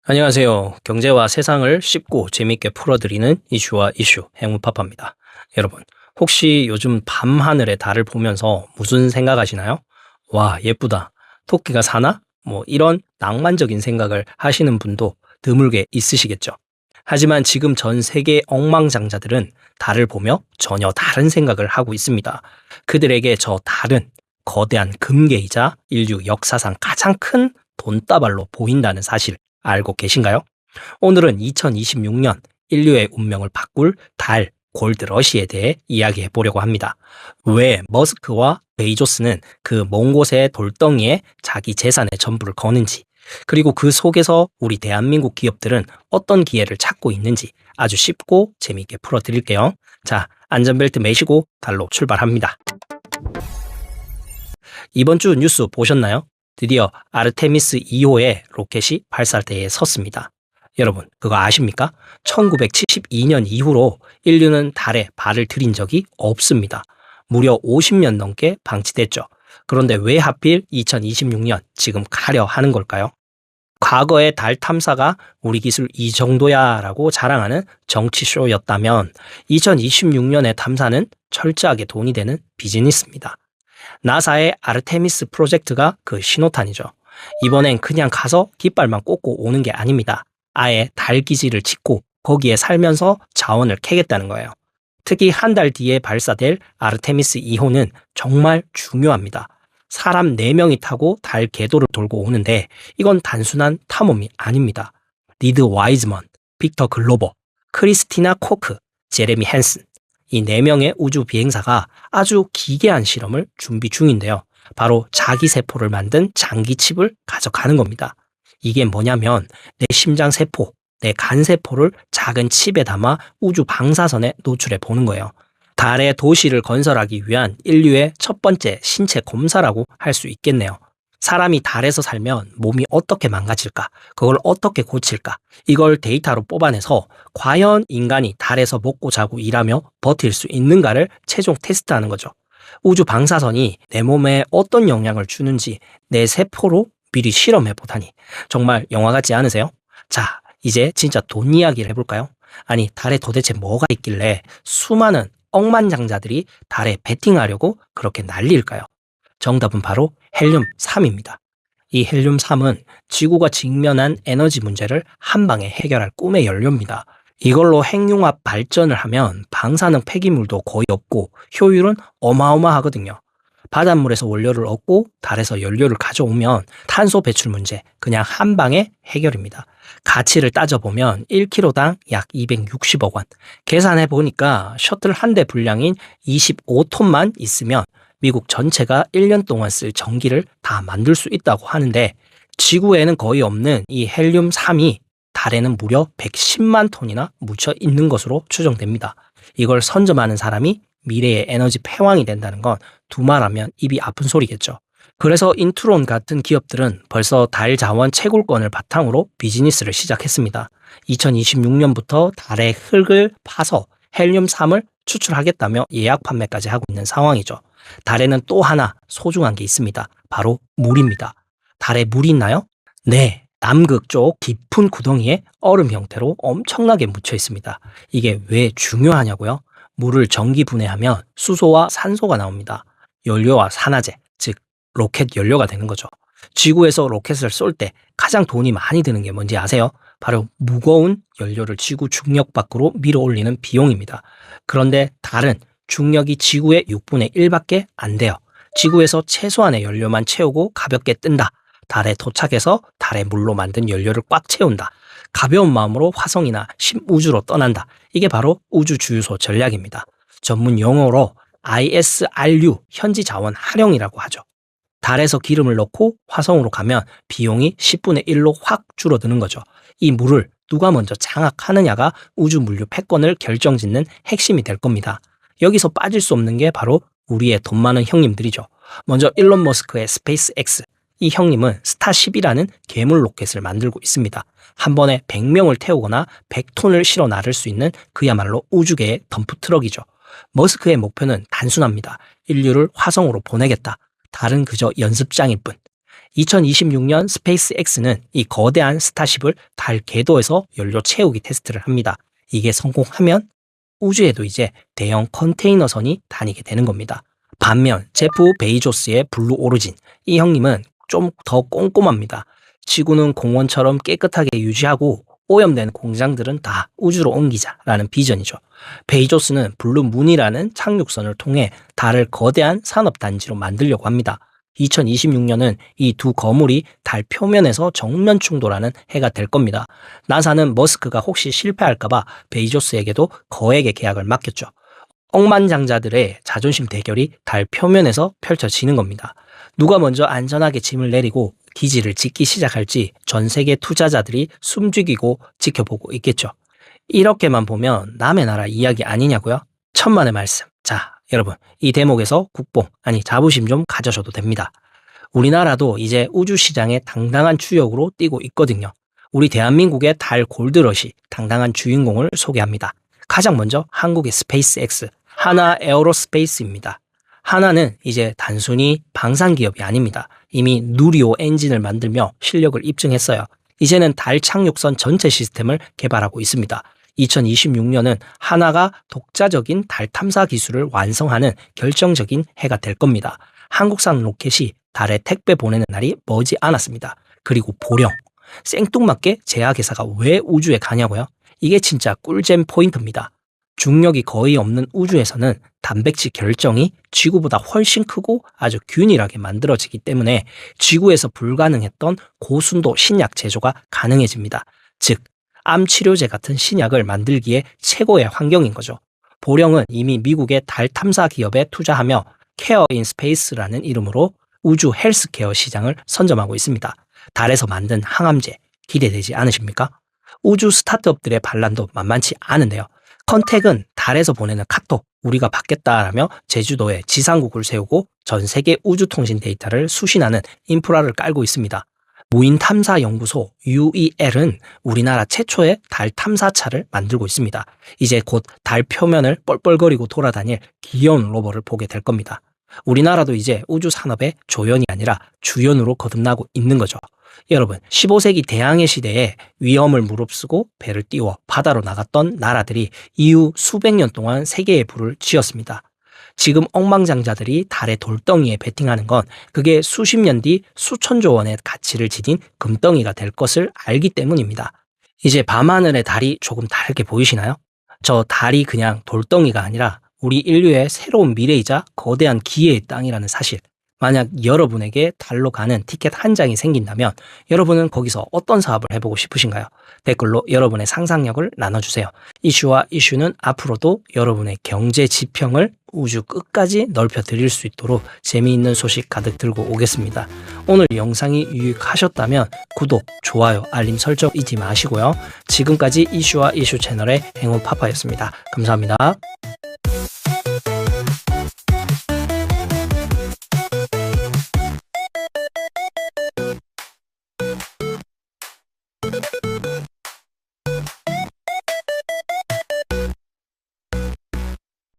안녕하세요. 경제와 세상을 쉽고 재밌게 풀어드리는 이슈와 이슈 행운파파입니다. 여러분, 혹시 요즘 밤하늘의 달을 보면서 무슨 생각하시나요? 와, 예쁘다. 토끼가 사나? 뭐 이런 낭만적인 생각을 하시는 분도 드물게 있으시겠죠. 하지만 지금 전 세계 억망장자들은 달을 보며 전혀 다른 생각을 하고 있습니다. 그들에게 저 달은 거대한 금괴이자 인류 역사상 가장 큰 돈다발로 보인다는 사실 알고 계신가요? 오늘은 2026년 인류의 운명을 바꿀 달 골드러시에 대해 이야기해 보려고 합니다. 왜 머스크와 베이조스는 그 먼 곳의 돌덩이에 자기 재산의 전부를 거는지, 그리고 그 속에서 우리 대한민국 기업들은 어떤 기회를 찾고 있는지 아주 쉽고 재미있게 풀어드릴게요. 자, 안전벨트 매시고 달로 출발합니다. 이번 주 뉴스 보셨나요? 드디어 아르테미스 2호의 로켓이 발사대에 섰습니다. 여러분, 그거 아십니까? 1972년 이후로 인류는 달에 발을 들인 적이 없습니다. 무려 50년 넘게 방치됐죠. 그런데 왜 하필 2026년 지금 가려 하는 걸까요? 과거의 달 탐사가 우리 기술 이 정도야 라고 자랑하는 정치쇼였다면 2026년의 탐사는 철저하게 돈이 되는 비즈니스입니다. 나사의 아르테미스 프로젝트가 그 신호탄이죠. 이번엔 그냥 가서 깃발만 꽂고 오는 게 아닙니다. 아예 달 기지를 짓고 거기에 살면서 자원을 캐겠다는 거예요. 특히 한 달 뒤에 발사될 아르테미스 2호는 정말 중요합니다. 사람 4명이 타고 달 궤도를 돌고 오는데 이건 단순한 탐험이 아닙니다. 리드 와이즈먼, 빅터 글로버, 크리스티나 코크, 제레미 헨슨, 이 4명의 우주 비행사가 아주 기괴한 실험을 준비 중인데요. 바로 자기 세포를 만든 장기 칩을 가져가는 겁니다. 이게 뭐냐면 내 심장 세포, 내 간 세포를 작은 칩에 담아 우주 방사선에 노출해 보는 거예요. 달의 도시를 건설하기 위한 인류의 첫 번째 신체 검사라고 할 수 있겠네요. 사람이 달에서 살면 몸이 어떻게 망가질까? 그걸 어떻게 고칠까? 이걸 데이터로 뽑아내서 과연 인간이 달에서 먹고 자고 일하며 버틸 수 있는가를 최종 테스트하는 거죠. 우주 방사선이 내 몸에 어떤 영향을 주는지 내 세포로 미리 실험해 보다니 정말 영화 같지 않으세요? 자, 이제 진짜 돈 이야기를 해볼까요? 아니, 달에 도대체 뭐가 있길래 수많은 억만장자들이 달에 베팅하려고 그렇게 난리일까요? 정답은 바로 헬륨-3입니다. 이 헬륨-3은 지구가 직면한 에너지 문제를 한 방에 해결할 꿈의 연료입니다. 이걸로 핵융합 발전을 하면 방사능 폐기물도 거의 없고 효율은 어마어마하거든요. 바닷물에서 원료를 얻고 달에서 연료를 가져오면 탄소 배출 문제 그냥 한 방에 해결입니다. 가치를 따져보면 1kg당 약 260억 원. 계산해 보니까 셔틀 한 대 분량인 25톤만 있으면 미국 전체가 1년 동안 쓸 전기를 다 만들 수 있다고 하는데 지구에는 거의 없는 이 헬륨-3이 달에는 무려 110만 톤이나 묻혀 있는 것으로 추정됩니다. 이걸 선점하는 사람이 미래의 에너지 패왕이 된다는 건 두말하면 입이 아픈 소리겠죠. 그래서 인트론 같은 기업들은 벌써 달 자원 채굴권을 바탕으로 비즈니스를 시작했습니다. 2026년부터 달의 흙을 파서 헬륨-3을 추출하겠다며 예약 판매까지 하고 있는 상황이죠. 달에는 또 하나 소중한 게 있습니다. 바로 물입니다. 달에 물이 있나요? 네, 남극 쪽 깊은 구덩이에 얼음 형태로 엄청나게 묻혀 있습니다. 이게 왜 중요하냐고요? 물을 전기 분해하면 수소와 산소가 나옵니다. 연료와 산화제, 즉 로켓 연료가 되는 거죠. 지구에서 로켓을 쏠 때 가장 돈이 많이 드는 게 뭔지 아세요? 바로 무거운 연료를 지구 중력 밖으로 밀어 올리는 비용입니다. 그런데 달은 중력이 지구의 6분의 1밖에 안 돼요. 지구에서 최소한의 연료만 채우고 가볍게 뜬다. 달에 도착해서 달의 물로 만든 연료를 꽉 채운다. 가벼운 마음으로 화성이나 심우주로 떠난다. 이게 바로 우주 주유소 전략입니다. 전문 용어로 ISRU, 현지 자원 활용이라고 하죠. 달에서 기름을 넣고 화성으로 가면 비용이 10분의 1로 확 줄어드는 거죠. 이 물을 누가 먼저 장악하느냐가 우주 물류 패권을 결정짓는 핵심이 될 겁니다. 여기서 빠질 수 없는 게 바로 우리의 돈 많은 형님들이죠. 먼저 일론 머스크의 스페이스X. 이 형님은 스타쉽이라는 괴물 로켓을 만들고 있습니다. 한 번에 100명을 태우거나 100톤을 실어 나를 수 있는 그야말로 우주계의 덤프트럭이죠. 머스크의 목표는 단순합니다. 인류를 화성으로 보내겠다. 달은 그저 연습장일 뿐. 2026년 스페이스X는 이 거대한 스타쉽을 달 궤도에서 연료 채우기 테스트를 합니다. 이게 성공하면 우주에도 이제 대형 컨테이너선이 다니게 되는 겁니다. 반면 제프 베이조스의 블루 오리진, 이 형님은 좀 더 꼼꼼합니다. 지구는 공원처럼 깨끗하게 유지하고 오염된 공장들은 다 우주로 옮기자라는 비전이죠. 베이조스는 블루문이라는 착륙선을 통해 달을 거대한 산업단지로 만들려고 합니다. 2026년은 이 두 거물이 달 표면에서 정면 충돌하는 해가 될 겁니다. 나사는 머스크가 혹시 실패할까봐 베이조스에게도 거액의 계약을 맡겼죠. 억만장자들의 자존심 대결이 달 표면에서 펼쳐지는 겁니다. 누가 먼저 안전하게 짐을 내리고 기지를 짓기 시작할지 전 세계 투자자들이 숨죽이고 지켜보고 있겠죠. 이렇게만 보면 남의 나라 이야기 아니냐고요? 천만의 말씀. 자, 여러분, 이 대목에서 자부심 좀 가져셔도 됩니다. 우리나라도 이제 우주 시장의 당당한 주역으로 뛰고 있거든요. 우리 대한민국의 달 골드러시 당당한 주인공을 소개합니다. 가장 먼저 한국의 스페이스X, 하나 에어로스페이스입니다. 하나는 이제 단순히 방산 기업이 아닙니다. 이미 누리호 엔진을 만들며 실력을 입증했어요. 이제는 달 착륙선 전체 시스템을 개발하고 있습니다. 2026년은 하나가 독자적인 달 탐사 기술을 완성하는 결정적인 해가 될 겁니다. 한국산 로켓이 달에 택배 보내는 날이 머지 않았습니다. 그리고 보령, 생뚱맞게 제약회사가 왜 우주에 가냐고요? 이게 진짜 꿀잼 포인트입니다. 중력이 거의 없는 우주에서는 단백질 결정이 지구보다 훨씬 크고 아주 균일하게 만들어지기 때문에 지구에서 불가능했던 고순도 신약 제조가 가능해집니다. 즉, 암 치료제 같은 신약을 만들기에 최고의 환경인 거죠. 보령은 이미 미국의 달 탐사 기업에 투자하며 케어 인 스페이스라는 이름으로 우주 헬스케어 시장을 선점하고 있습니다. 달에서 만든 항암제 기대되지 않으십니까? 우주 스타트업들의 반란도 만만치 않은데요. 컨택은 달에서 보내는 카톡 우리가 받겠다라며 제주도에 지상국을 세우고 전 세계 우주통신 데이터를 수신하는 인프라를 깔고 있습니다. 무인탐사연구소 UEL은 우리나라 최초의 달 탐사차를 만들고 있습니다. 이제 곧 달 표면을 뻘뻘거리고 돌아다닐 귀여운 로봇을 보게 될 겁니다. 우리나라도 이제 우주 산업의 조연이 아니라 주연으로 거듭나고 있는 거죠. 여러분, 15세기 대항해 시대에 위험을 무릅쓰고 배를 띄워 바다로 나갔던 나라들이 이후 수백 년 동안 세계의 부를 지었습니다. 지금 억만장자들이 달의 돌덩이에 베팅하는 건 그게 수십 년 뒤 수천조 원의 가치를 지닌 금덩이가 될 것을 알기 때문입니다. 이제 밤하늘의 달이 조금 다르게 보이시나요? 저 달이 그냥 돌덩이가 아니라 우리 인류의 새로운 미래이자 거대한 기회의 땅이라는 사실. 만약 여러분에게 달로 가는 티켓 한 장이 생긴다면 여러분은 거기서 어떤 사업을 해보고 싶으신가요? 댓글로 여러분의 상상력을 나눠주세요. 이슈와 이슈는 앞으로도 여러분의 경제 지평을 우주 끝까지 넓혀 드릴 수 있도록 재미있는 소식 가득 들고 오겠습니다. 오늘 영상이 유익하셨다면 구독, 좋아요, 알림 설정 잊지 마시고요. 지금까지 이슈와 이슈 채널의 행운파파였습니다. 감사합니다.